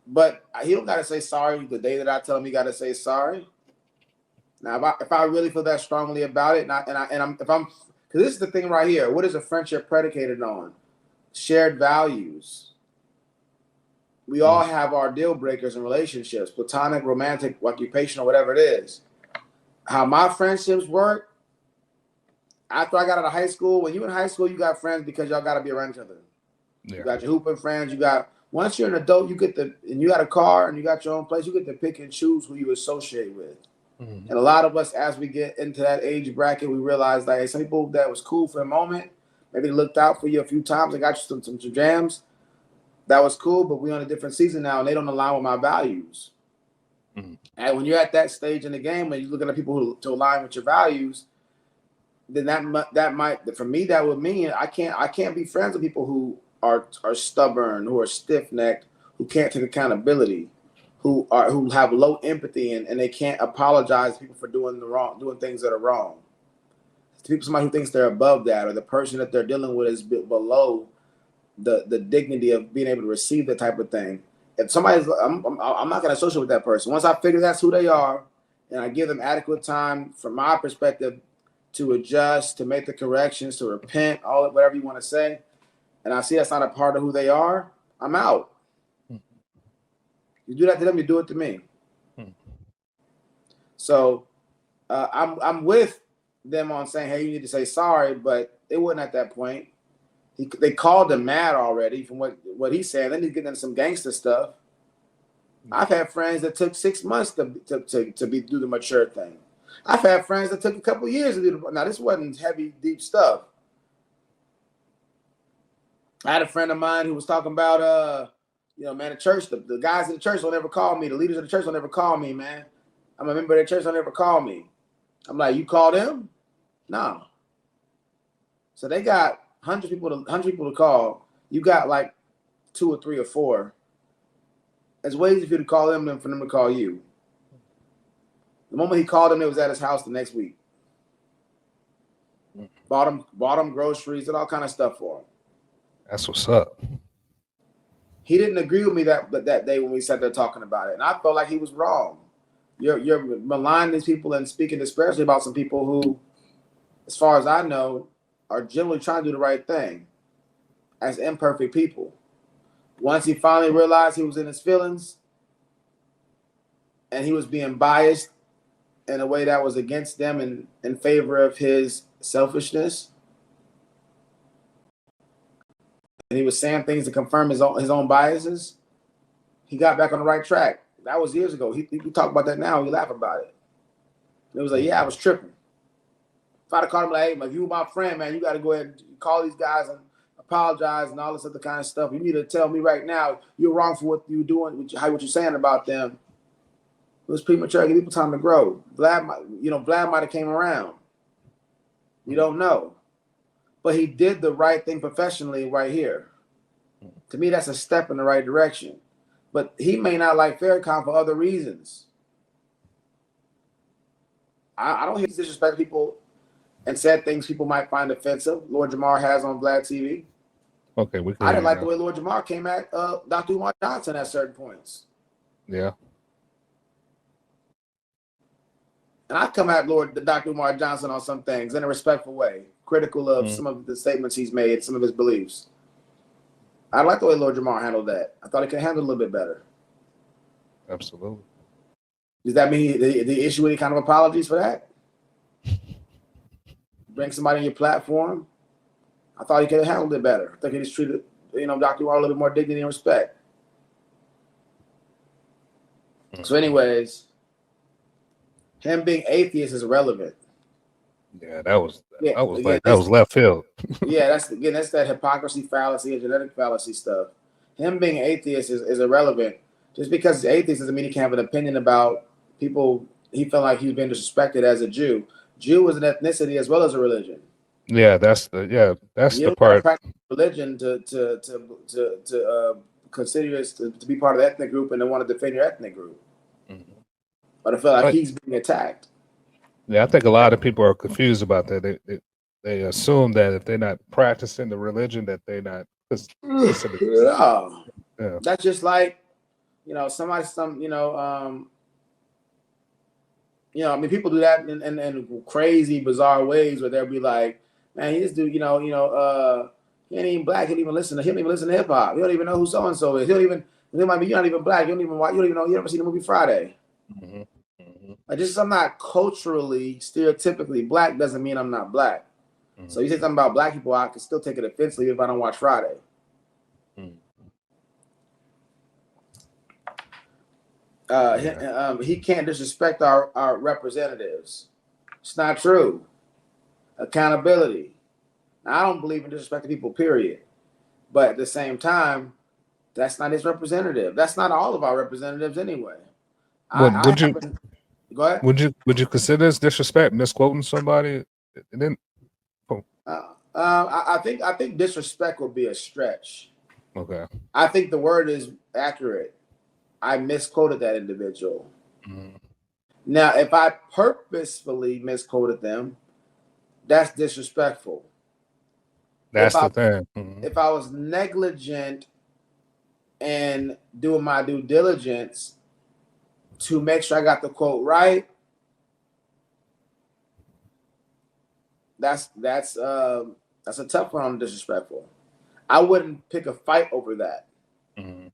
But he don't got to say sorry the day that I tell him he got to say sorry. Now, if I really feel that strongly about it, because this is the thing right here. What is a friendship predicated on? Shared values. We all have our deal breakers in relationships, platonic, romantic, occupational, whatever it is. how my friendships work. After I got out of high school, when you in high school, you got friends because y'all got to be around each other. Yeah. You got your hooping friends. You got, once you're an adult, and you got a car and you got your own place, you get to pick and choose who you associate with. Mm-hmm. And a lot of us, as we get into that age bracket, we realize like, hey, some people that was cool for a moment, maybe they looked out for you a few times and got you some jams. That was cool, but we're on a different season now, and they don't align with my values. Mm-hmm. And when you're at that stage in the game, and you're looking at people to align with your values, then that might, for me, that would mean I can't be friends with people who are stubborn, who are stiff necked, who can't take accountability, who have low empathy, and they can't apologize to people for doing things that are wrong. To people, somebody who thinks they're above that, or the person that they're dealing with is below the dignity of being able to receive that type of thing. If somebody's, I'm not going to associate with that person. Once I figure that's who they are, and I give them adequate time, from my perspective, to adjust, to make the corrections, to repent, whatever you want to say, and I see that's not a part of who they are, I'm out. You do that to them, you do it to me. So I'm with them on saying, hey, you need to say sorry, but it wasn't at that point. They called him mad already from what he said. Then he's getting into some gangster stuff. I've had friends that took 6 months to do the mature thing. I've had friends that took a couple years to do now, this wasn't heavy, deep stuff. I had a friend of mine who was talking about, man, the church, the guys in the church don't ever call me. The leaders of the church don't ever call me, man. I'm a member of the church, don't ever call me. I'm like, you call them? No. So they got 100 people to call. You got like 2 or 3 or 4. It's way easier for you to call them than for them to call you. The moment he called him, it was at his house the next week. Bought him groceries and all kind of stuff for him. That's what's up. He didn't agree with me that day when we sat there talking about it, and I felt like he was wrong. You're maligning these people and speaking disparagingly about some people who, as far as I know, are generally trying to do the right thing as imperfect people. Once he finally realized he was in his feelings and he was being biased in a way that was against them and in favor of his selfishness, and he was saying things to confirm his own biases, he got back on the right track. That was years ago. He talk about that now. We laugh about it. It was like, yeah, I was tripping. If I'd have called him like, hey, if you were my friend, man, you got to go ahead and call these guys and apologize and all this other kind of stuff. You need to tell me right now you're wrong for what you're doing, what you're saying about them. It was premature. Give people time to grow. Vlad might have came around. You don't know. But he did the right thing professionally right here. To me, that's a step in the right direction. But he may not like Farrakhan for other reasons. I don't hear disrespect people and said things people might find offensive. Lord Jamar has on VladTV. Okay, we can. I didn't like the way Lord Jamar came at Dr. Umar Johnson at certain points. Yeah. And I come at Dr. Umar Johnson on some things in a respectful way, critical of some of the statements he's made, some of his beliefs. I like the way Lord Jamar handled that. I thought he could handle it a little bit better. Absolutely. Does that mean the issue any kind of apologies for that? Bring somebody on your platform. I thought he could have handled it better. I think he just treated, Dr. Umar a little bit more dignity and respect. So anyways, him being atheist is irrelevant. Yeah, that was left field. Yeah, that's that hypocrisy fallacy and genetic fallacy stuff. Him being atheist is irrelevant. Just because he's atheist doesn't mean he can't have an opinion about people. He felt like he was being disrespected as a Jew. Jew is an ethnicity as well as a religion. Yeah, that's the part. Religion to consider us to be part of the ethnic group and to want to defend your ethnic group. Mm-hmm. But I feel like he's being attacked. Yeah, I think a lot of people are confused about that. They assume that if they're not practicing the religion, that they're not. Yeah. That's just like, people do that in crazy, bizarre ways where they'll be like, man, this dude, he ain't even black. He don't even listen to hip hop. He don't even know who so and so is. You're not even black. You don't even know. You never seen the movie Friday. Mm-hmm. Mm-hmm. Like, just 'cause I'm not culturally, stereotypically black doesn't mean I'm not black. Mhm. So you say something about black people, I can still take it offensively if I don't watch Friday. Mhm. He can't disrespect our representatives. It's not true. Accountability. Now, I don't believe in disrespecting people, period. But at the same time, that's not his representative. That's not all of our representatives anyway. Would you Go ahead. would you consider this disrespect, misquoting somebody? And then, I think disrespect would be a stretch. okay. I think the word is accurate. I misquoted that individual. Mhm. Now, if I purposefully misquoted them, that's disrespectful. That's the thing. Mhm. If I was negligent and doing my due diligence to make sure I got the quote right, that's a tough one on disrespectful. I wouldn't pick a fight over that. Mhm.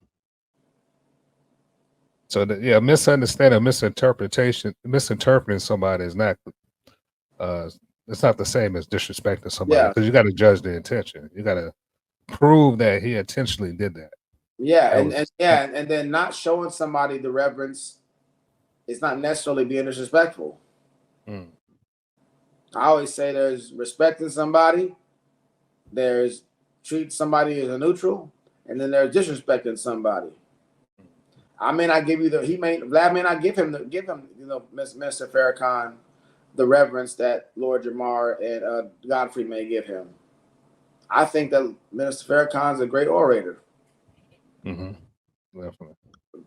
So yeah, misunderstanding, misinterpreting somebody is not it's not the same as disrespecting somebody, because you got to judge the intention. You got to prove that he intentionally did that. Yeah, and then not showing somebody the reverence is not necessarily being disrespectful. Mm. I always say there's respecting somebody, there's treating somebody as a neutral, and then there's disrespecting somebody. I may not give you Vlad may not give him Mr. Farrakhan the reverence that Lord Jamar and Godfrey may give him. I think that Minister Farrakhan's a great orator. Mm-hmm. Definitely.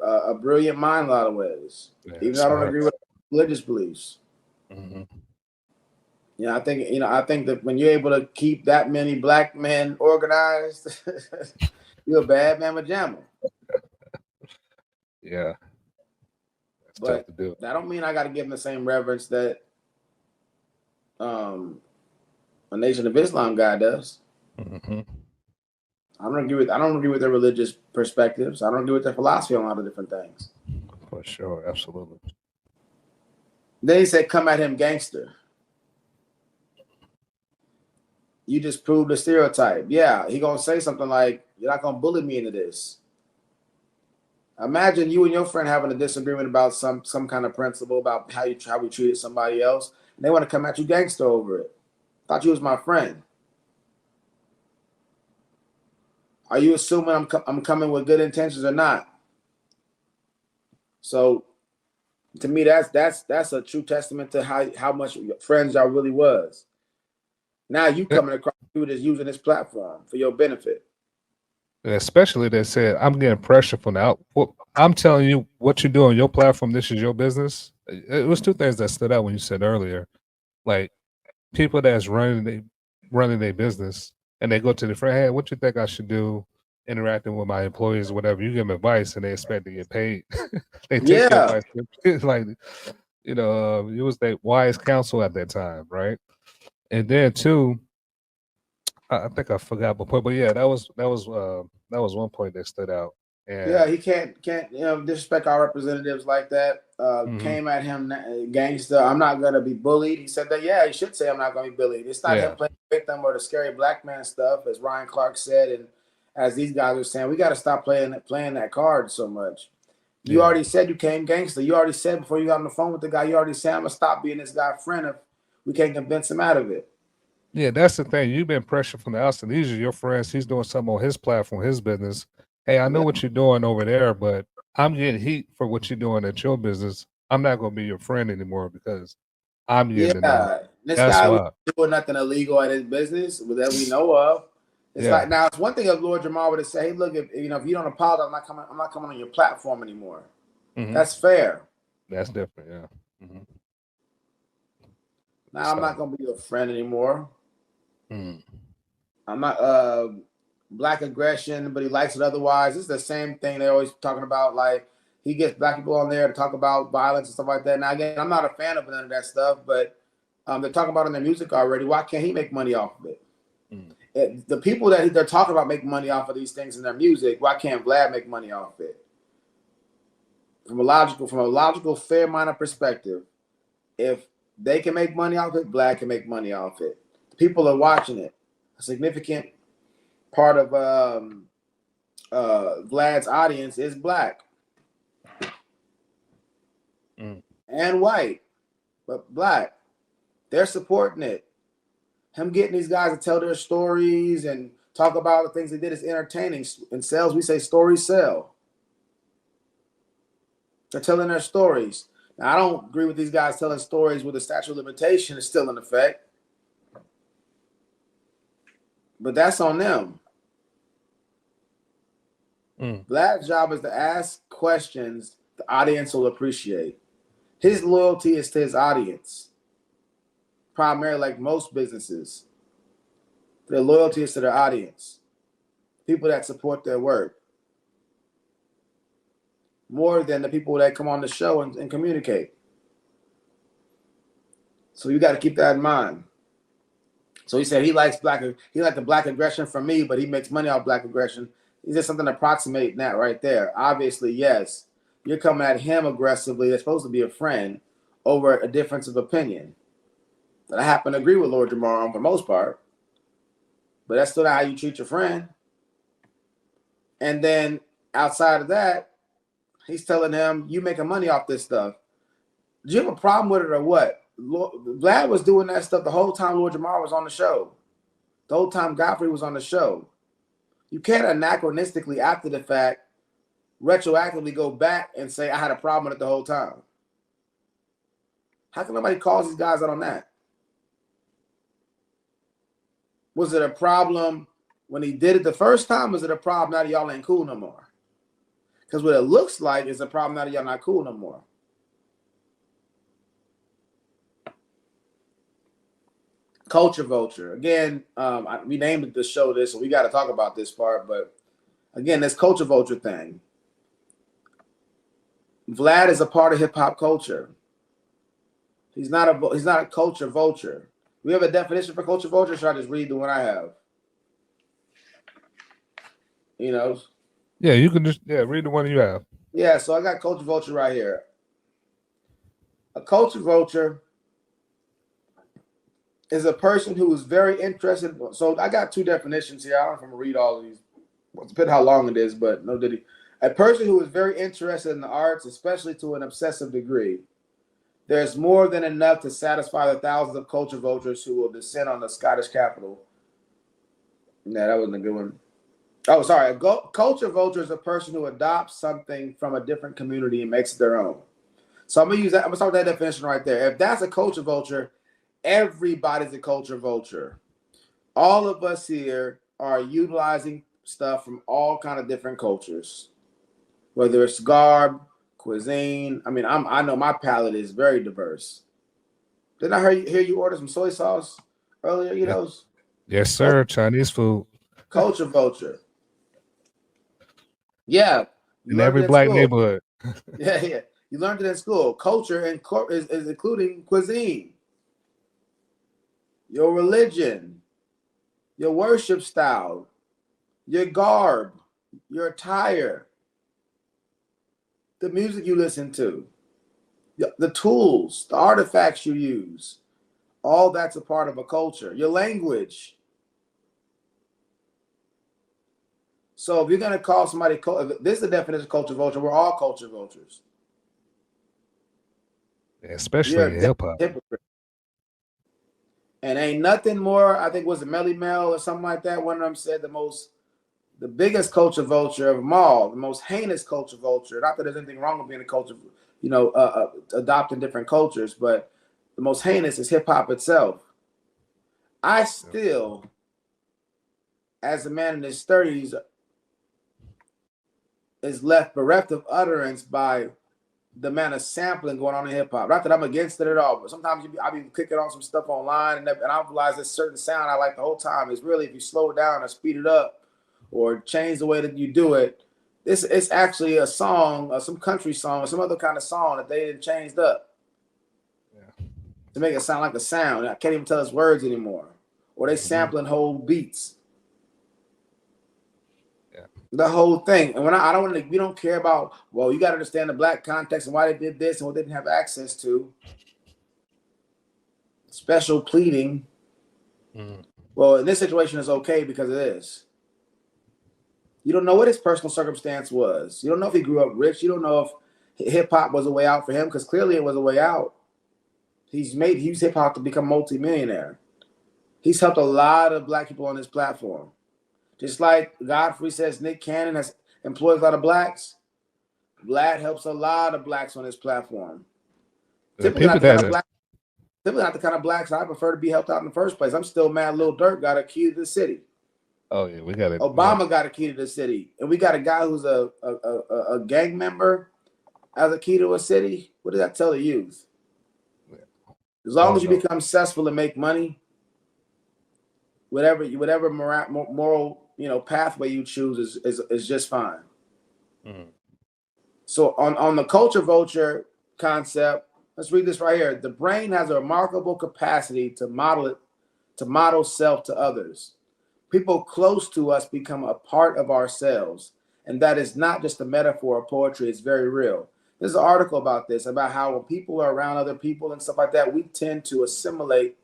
A brilliant mind in a lot of ways. Yeah, Even though I don't agree with religious beliefs. Mm-hmm. Yeah, I think that when you're able to keep that many black men organized, you're a bad mamma jamma. Yeah. That's but tough to do. That don't mean I got to give them the same reverence that a Nation of Islam guy does. Mm-hmm. I don't agree with their religious perspectives. I don't agree with their philosophy on a lot of different things. For sure, absolutely. Then he said, "Come at him, gangster." You just proved the stereotype. Yeah, he gonna say something like, "You're not gonna bully me into this." Imagine you and your friend having a disagreement about some kind of principle about how we treated somebody else, and they want to come at you gangster over it. Thought you was my friend. Are you assuming I'm coming with good intentions or not? So, to me, that's a true testament to how much friends y'all really was. Now you coming across people that's using this platform for your benefit. Especially they said, I'm getting pressure from the out. Well, I'm telling you what you do on your platform. This is your business. It was two things that stood out when you said earlier, like people that's running their business, and they go to the friend, hey, what you think I should do interacting with my employees or whatever. You give them advice and they expect to get paid. They take your advice. It's like, you was that wise counsel at that time, right? And then two, I think I forgot, but yeah, that was one point that stood out. And yeah, he can't disrespect our representatives like that. Came at him gangster. I'm not gonna be bullied. He said that. Yeah, he should say I'm not gonna be bullied. It's not him playing victim or the scary black man stuff, as Ryan Clark said, and as these guys are saying. We got to stop playing that card so much. You already said you came gangster. You already said before you got on the phone with the guy. You already said I'm gonna stop being this guy's friend if we can't convince him out of it. Yeah, that's the thing. You've been pressured from the outside. These are your friends. He's doing something on his platform, his business. Hey, I know what you're doing over there, but I'm getting heat for what you're doing at your business. I'm not going to be your friend anymore because I'm getting this guy was doing nothing illegal at his business that we know of. It's like, now it's one thing if Lord Jamar would have said, "Hey, look, if you don't apologize, I'm not coming on your platform anymore." Mm-hmm. That's fair. That's different, yeah. Mm-hmm. Now I'm not going to be your friend anymore. Mm. I'm not black aggression, but he likes it otherwise. It's the same thing they're always talking about. Like, he gets black people on there to talk about violence and stuff like that. Now, again, I'm not a fan of none of that stuff, but they're talking about it in their music already. Why can't he make money off of it? Mm. The people that they're talking about make money off of these things in their music. Why can't Vlad make money off of it? From a logical, fair-minded perspective, If they can make money off it, Vlad can make money off it. People are watching it. A significant part of Vlad's audience is black and white, but black. They're supporting it. Him getting these guys to tell their stories and talk about the things they did is entertaining. In sales, we say stories sell. They're telling their stories. Now, I don't agree with these guys telling stories with the statute of limitation is still in effect. But that's on them. Vlad's job is to ask questions the audience will appreciate. His loyalty is to his audience. Primarily, like most businesses. Their loyalty is to their audience. People that support their work. More than the people that come on the show and communicate. So you got to keep that in mind. So he said he likes the black aggression from me, but he makes money off black aggression. Is there something approximating that right there? Obviously, yes. You're coming at him aggressively. They're supposed to be a friend over a difference of opinion. But I happen to agree with Lord Jamar on for the most part. But that's still not how you treat your friend. And then outside of that, he's telling him, you making money off this stuff. Do you have a problem with it or what? Vlad was doing that stuff the whole time Lord Jamar was on the show. The whole time Godfrey was on the show. You can't anachronistically, after the fact, retroactively go back and say, I had a problem with it the whole time. How can nobody call these guys out on that? Was it a problem when he did it the first time? Was it a problem now that y'all ain't cool no more? Because what it looks like is a problem now that y'all not cool no more. Culture vulture. Again, we named the show this, so we got to talk about this part. But again, this culture vulture thing. Vlad is a part of hip hop culture. He's not a culture vulture. We have a definition for culture vulture. Should I just read the one I have? You know. Yeah, you can just read the one you have. Yeah, so I got culture vulture right here. A culture vulture is a person who is very interested. So I got two definitions here. I don't know if I'm gonna read all of these. Well, depending how long it is, but no diddy. A person who is very interested in the arts, especially to an obsessive degree. There's more than enough to satisfy the thousands of culture vultures who will descend on the Scottish capital. Nah, that wasn't a good one. Oh, sorry. A culture vulture is a person who adopts something from a different community and makes it their own. So I'm gonna use that. I'm gonna start with that definition right there. If that's a culture vulture, everybody's a culture vulture. All of us here are utilizing stuff from all kind of different cultures, whether it's garb, cuisine. I mean, I know my palate is very diverse. Didn't I hear you order some soy sauce earlier? You know. Yes, sir. Chinese food. Culture vulture. Yeah. In every black neighborhood. Yeah. You learned it in school. Culture is including cuisine, your religion, your worship style, your garb, your attire, the music you listen to, the tools, the artifacts you use. All that's a part of a culture. Your language. So if you're going to call somebody, this is the definition of culture vulture. We're all culture vultures. Yeah, especially in hip hop. And ain't nothing more. I think was it Melly Mel or something like that. One of them said the biggest culture vulture of them all, the most heinous culture vulture. Not that there's anything wrong with being a culture, adopting different cultures, but the most heinous is hip hop itself. I still, as a man in his 30s, is left bereft of utterance by the amount of sampling going on in hip hop. Not that I'm against it at all, but sometimes I be clicking on some stuff online and I realize this certain sound I like the whole time is really, if you slow it down or speed it up or change the way that you do it, it's actually a song, or some country song, or some other kind of song that they changed up to make it sound like a sound. I can't even tell its words anymore. Or they sampling whole beats. The whole thing. And we don't care about, well, you got to understand the black context and why they did this and what they didn't have access to. special pleading. Well, in this situation, it's okay because of this. You don't know what his personal circumstance was. You don't know if he grew up rich. You don't know if hip hop was a way out for him, because clearly it was a way out. He's used hip hop to become multimillionaire. He's helped a lot of black people on this platform. Just like Godfrey says, Nick Cannon has employed a lot of blacks. Vlad helps a lot of blacks on this platform. Typically not the kind of blacks I prefer to be helped out in the first place. I'm still mad Lil Durk got a key to the city. Oh yeah, we got it. Obama got a key to the city, and we got a guy who's a gang member as a key to a city. What does that tell the youth? As long as you become successful and make money, whatever moral pathway you choose is just fine. So on the culture vulture concept, let's read this right here. The brain has a remarkable capacity to model self to others. People close to us become a part of ourselves, and that is not just a metaphor of poetry. It's very real. There's an article about this, about how when people are around other people and stuff like that, we tend to assimilate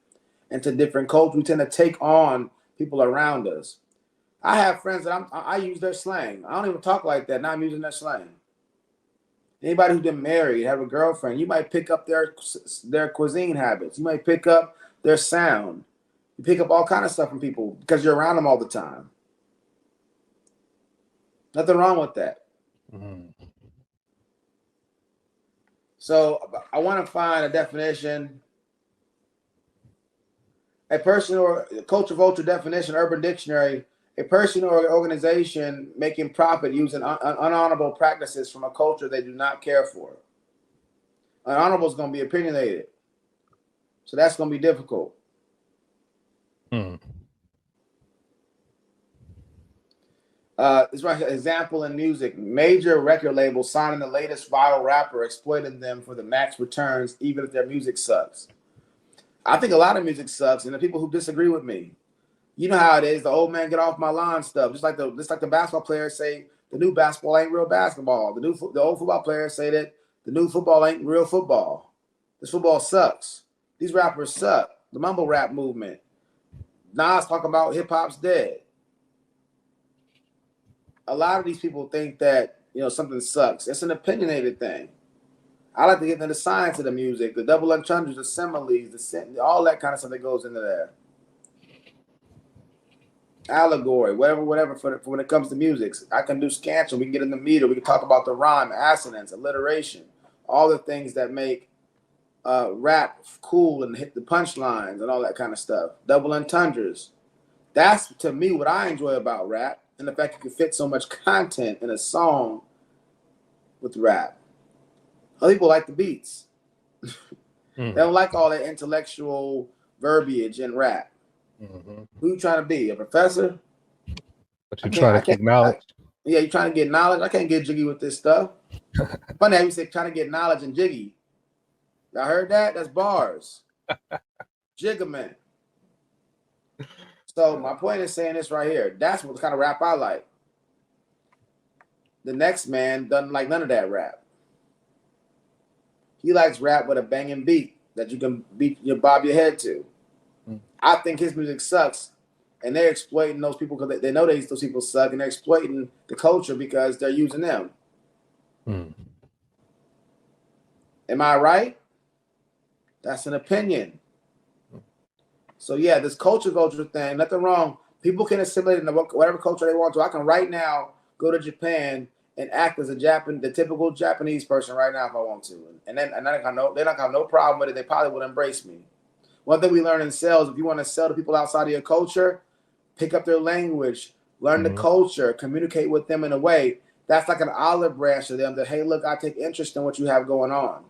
into different cultures. We tend to take on people around us. I have friends that I use their slang. I don't even talk like that. Now I'm using their slang. Anybody who's been married, have a girlfriend, you might pick up their cuisine habits. You might pick up their sound. You pick up all kind of stuff from people because you're around them all the time. Nothing wrong with that. So I want to find a definition, a person or culture vulture definition, Urban Dictionary, a person or organization making profit using unhonorable practices from a culture they do not care for. Unhonorable is going to be opinionated. So that's going to be difficult. This right here, example in music. Major record labels signing the latest viral rapper, exploiting them for the max returns, even if their music sucks. I think a lot of music sucks, and the people who disagree with me, you know how it is, the old man get off my lawn stuff. Just like the basketball players say the new basketball ain't real basketball. The old football players say that the new football ain't real football. This football sucks. These rappers suck. The mumble rap movement. Nas talking about hip hop's dead. A lot of these people think that something sucks. It's an opinionated thing. I like to get into the science of the music, the double entendres, the similes, all that kind of stuff that goes into there. Allegory, whatever. For when it comes to music, I can do scansion. We can get in the meter. We can talk about the rhyme, assonance, alliteration, all the things that make rap cool and hit the punchlines and all that kind of stuff. Double entendres. That's, to me, what I enjoy about rap, and the fact you can fit so much content in a song with rap. Other people like the beats. They don't like all that intellectual verbiage in rap. Who you trying to be? A professor? But you're trying to get knowledge. Yeah, you're trying to get knowledge. I can't get jiggy with this stuff. Funny how you say trying to get knowledge and jiggy. Y'all heard that? That's bars. Jiggaman. So my point is saying this right here. That's what kind of rap I like. The next man doesn't like none of that rap. He likes rap with a banging beat that you can bob your head to. I think his music sucks, and they're exploiting those people because they know those people suck, and they're exploiting the culture because they're using them. Am I right? That's an opinion. So yeah, this culture vulture thing, nothing wrong. People can assimilate into whatever culture they want to. I can right now go to Japan and act as the typical Japanese person right now if I want to, and they're not gonna have no problem with it. They probably would embrace me. One thing we learn in sales, if you want to sell to people outside of your culture, pick up their language, learn the culture, communicate with them in a way that's like an olive branch to them that, hey, look, I take interest in what you have going on.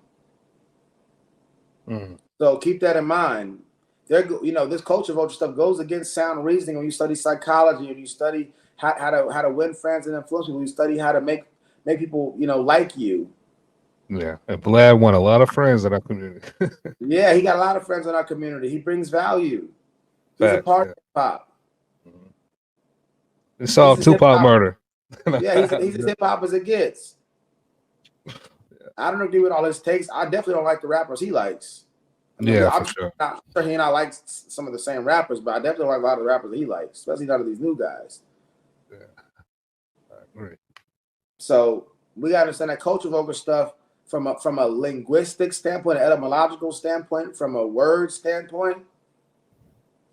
So keep that in mind. This culture vulture stuff goes against sound reasoning when you study psychology, and you study how to win friends and influence people. You study how to make people like you. Yeah, and Vlad won a lot of friends in our community. Yeah, he got a lot of friends in our community. He brings value. He's a part of hip hop. It's all Tupac murder. Yeah, he's as hip hop as it gets. I don't agree with all his takes. I definitely don't like the rappers he likes. I mean, Yeah, I'm for sure. not sure he and I like some of the same rappers, but I definitely like a lot of the rappers that he likes, especially none of these new guys. Yeah, I agree. So we got to understand that culture vulgar stuff from a linguistic standpoint, an etymological standpoint, from a word standpoint,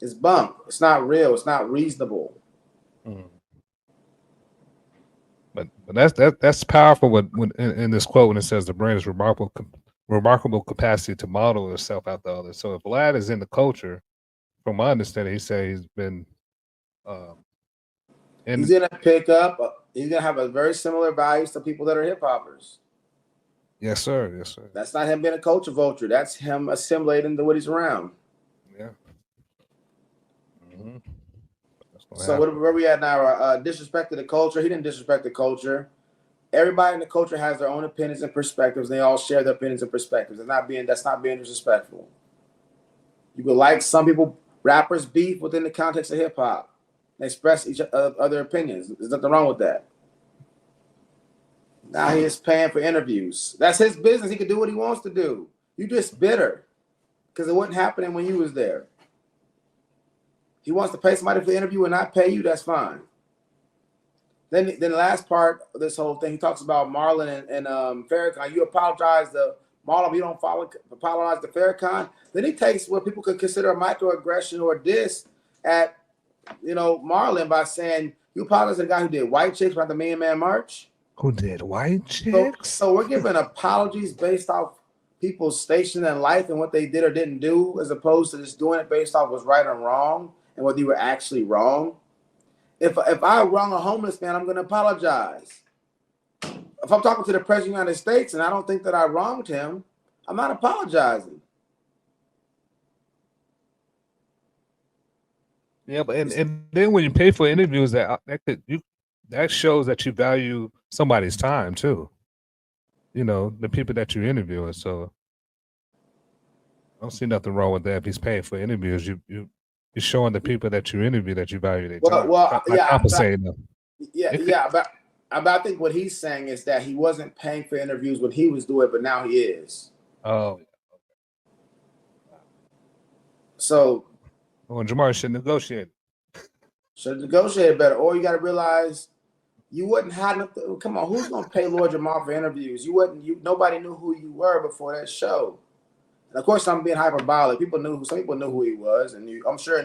is bunk. It's not real. It's not reasonable. Mm. But that's powerful when in this quote when it says the brain is remarkable capacity to model itself after others. So if Vlad is in the culture, from my understanding, he said he's been in. He's gonna pick up. He's gonna have a very similar values to people that are hip hoppers. Yes, sir. Yes, sir. That's not him being a culture vulture. That's him assimilating to what he's around. Yeah. Mm-hmm. So where we at now? Disrespect to the culture. He didn't disrespect the culture. Everybody in the culture has their own opinions and perspectives. They all share their opinions and perspectives. That's not being disrespectful. You could like some people, rappers beef within the context of hip hop. They express each other opinions. There's nothing wrong with that. Now he is paying for interviews. That's his business. He can do what he wants to do. You just bitter because it wasn't happening when you was there. He wants to pay somebody for the interview and not pay you. That's fine. Then the last part of this whole thing, he talks about Marlon and Farrakhan. You apologize to Marlon, you don't apologize to Farrakhan. Then he takes what people could consider a microaggression or a diss at Marlon by saying you apologize to the guy who did White Chicks about the Million Man March. Who did White Chicks? So we're giving apologies based off people's station in life and what they did or didn't do, as opposed to just doing it based off what's right or wrong and whether you were actually wrong. If I wrong a homeless man, I'm going to apologize. If I'm talking to the president of the United States and I don't think that I wronged him, I'm not apologizing. Yeah, but and then when you pay for interviews, that shows that you value somebody's time too. The people that you're interviewing. So I don't see nothing wrong with that. If he's paying for interviews, you're showing the people that you interview that you value their time. Well, yeah, compensating them. Yeah, but I think what he's saying is that he wasn't paying for interviews when he was doing it, but now he is. Oh, so. Well, Jamar should negotiate. Should have negotiated better. Or you got to realize you wouldn't have nothing. Come on, who's going to pay Lord Jamar for interviews? Nobody knew who you were before that show. And of course, I'm being hyperbolic. Some people knew who he was, and I'm sure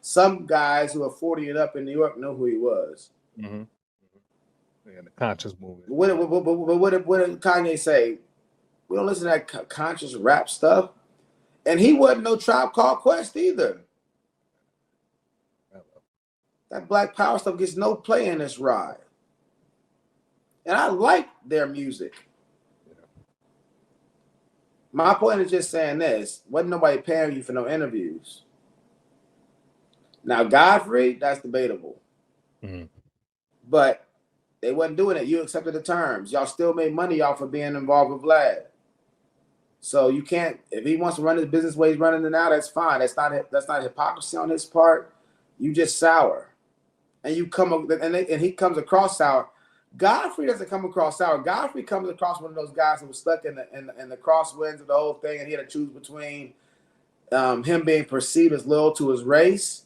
some guys who are 40 and up in New York knew who he was. Mm-hmm. Yeah, the conscious movement. What did Kanye say? We don't listen to that conscious rap stuff. And he wasn't no Tribe Called Quest either. That Black Power stuff gets no play in this ride. And I like their music. My point is just saying this. Wasn't nobody paying you for no interviews. Now, Godfrey, that's debatable. Mm-hmm. But they wasn't doing it. You accepted the terms. Y'all still made money off of being involved with Vlad. So you can't, if he wants to run his business the way he's running it now, that's fine. That's not hypocrisy on his part. You just sour. And he comes across sour. Godfrey doesn't come across sour. Godfrey comes across one of those guys who was stuck in the crosswinds of the whole thing, and he had to choose between him being perceived as loyal to his race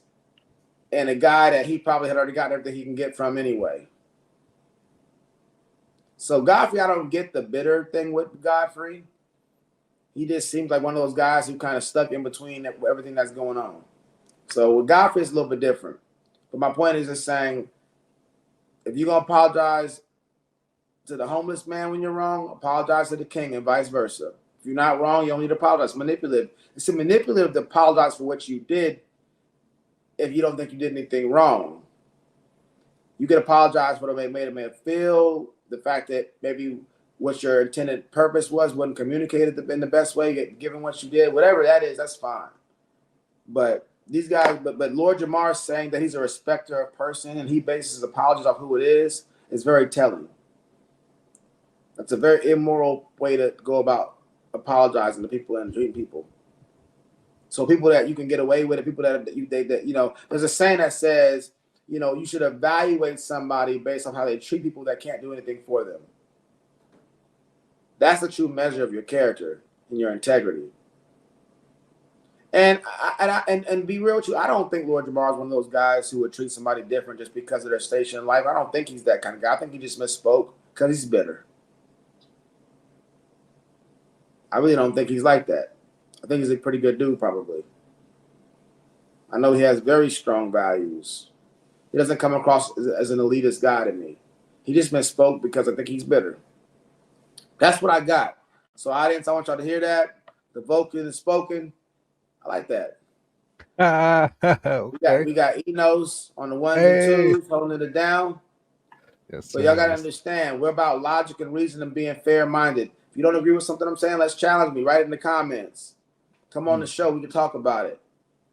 and a guy that he probably had already gotten everything he can get from anyway. So Godfrey, I don't get the bitter thing with Godfrey. He just seems like one of those guys who kind of stuck in between everything that's going on. So with Godfrey, it's a little bit different. But my point is just saying, if you're going to apologize to the homeless man when you're wrong, apologize to the king and vice versa. If you're not wrong, you don't need to apologize. Manipulative. It's manipulative to apologize for what you did if you don't think you did anything wrong. You can apologize for what made a man feel, the fact that maybe what your intended purpose wasn't communicated in the best way, given what you did, whatever that is, that's fine. But these guys, but Lord Jamar saying that he's a respecter of person and he bases his apologies off who it is very telling. That's a very immoral way to go about apologizing to people and treating people. So people that you can get away with it, people that there's a saying that says, you should evaluate somebody based on how they treat people that can't do anything for them. That's the true measure of your character and your integrity. And be real with you, I don't think Lord Jamar is one of those guys who would treat somebody different just because of their station in life. I don't think he's that kind of guy. I think he just misspoke because he's bitter. I really don't think he's like that. I think he's a pretty good dude, probably. I know he has very strong values. He doesn't come across as an elitist guy to me. He just misspoke because I think he's bitter. That's what I got. So, audience, I want y'all to hear that. The Vulcan is spoken. I like that. Okay. We got Enos on the ones Hey. and twos, holding it down. Yes, But y'all sir. got to understand, we're about logic and reason and being fair-minded. If you don't agree with something I'm saying, let's challenge me. Write it in the comments. Come on the show. We can talk about it.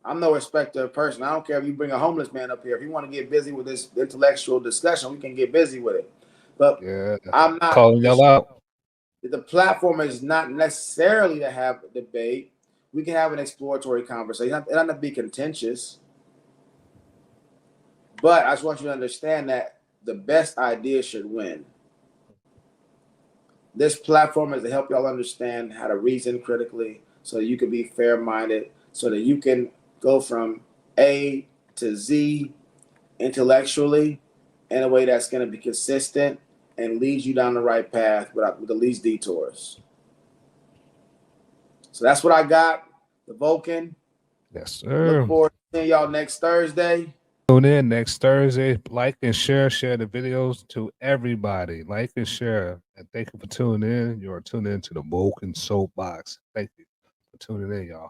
I'm no respecter of person. I don't care if you bring a homeless man up here. If you want to get busy with this intellectual discussion, we can get busy with it. But Yeah. I'm not Calling y'all out. the platform is not necessarily to have a debate. We can have an exploratory conversation. It doesn't have to be contentious. But I just want you to understand that the best idea should win. This platform is to help y'all understand how to reason critically so that you can be fair-minded, so that you can go from A to Z intellectually in a way that's going to be consistent and lead you down the right path with the least detours. So that's what I got. The Vulcan. Yes, sir. Look forward to seeing y'all next Thursday. Tune in next Thursday. Like and share the videos to everybody. Like and share. And thank you for tuning in. You are tuning in to the Vulcan Soapbox. Thank you for tuning in, y'all.